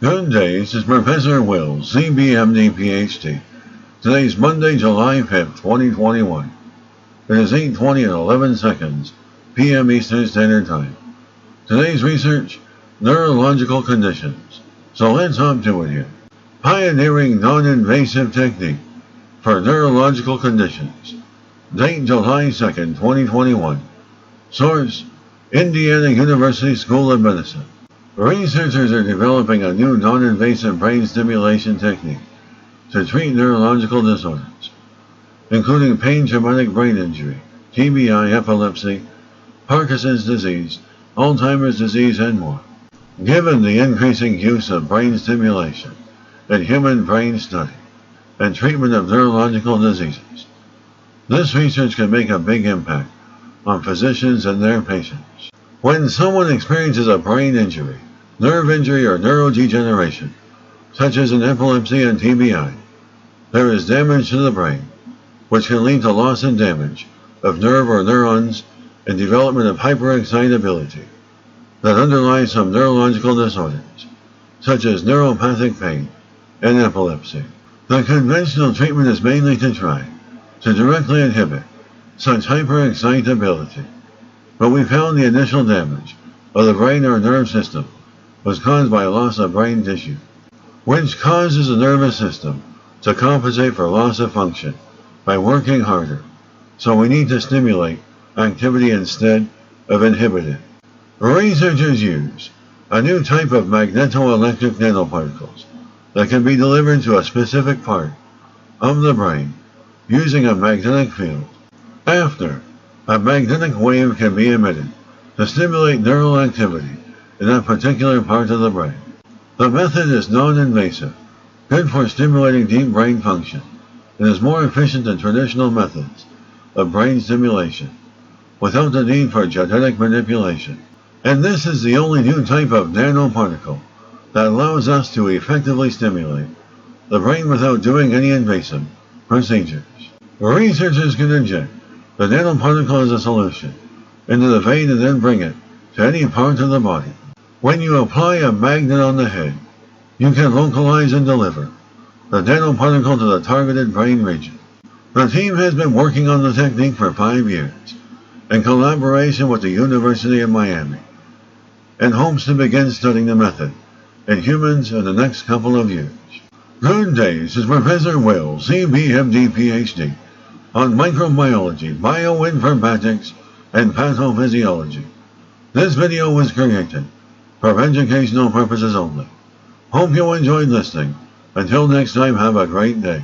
Good day, this is Professor Will, CBMD PhD. Today's Monday, July 5th, 2021. It is 8:20 and 11 seconds, p.m. Eastern Standard Time. Today's research, neurological conditions. So let's hop to it here. Pioneering non-invasive technique for neurological conditions. Date July 2nd, 2021. Source, Indiana University School of Medicine. Researchers are developing a new non-invasive brain stimulation technique to treat neurological disorders, including pain traumatic brain injury, TBI, epilepsy, Parkinson's disease, Alzheimer's disease, and more. Given the increasing use of brain stimulation in human brain study and treatment of neurological diseases, this research can make a big impact on physicians and their patients. When someone experiences a brain injury, nerve injury, or neurodegeneration, such as an epilepsy and TBI, there is damage to the brain, which can lead to loss and damage of nerve or neurons and development of hyperexcitability that underlies some neurological disorders, such as neuropathic pain and epilepsy. The conventional treatment is mainly to try to directly inhibit such hyperexcitability, but we found the initial damage of the brain or nerve system was caused by loss of brain tissue, which causes the nervous system to compensate for loss of function by working harder. So we need to stimulate activity instead of inhibit it. Researchers use a new type of magnetoelectric nanoparticles that can be delivered to a specific part of the brain using a magnetic field. After, a magnetic wave can be emitted to stimulate neural activity in that particular part of the brain. The method is non-invasive, good for stimulating deep brain function, and is more efficient than traditional methods of brain stimulation, without the need for genetic manipulation. And this is the only new type of nanoparticle that allows us to effectively stimulate the brain without doing any invasive procedures. Researchers can inject the nanoparticle as a solution into the vein and then bring it to any part of the body. When you apply a magnet on the head, you can localize and deliver the nanoparticle to the targeted brain region. The team has been working on the technique for 5 years in collaboration with the University of Miami and hopes to begin studying the method in humans in the next couple of years. Good day, this is Professor Will, CBMD PhD, on microbiology, bioinformatics, and pathophysiology. This video was created for educational purposes only. Hope you enjoyed listening. Until next time, have a great day.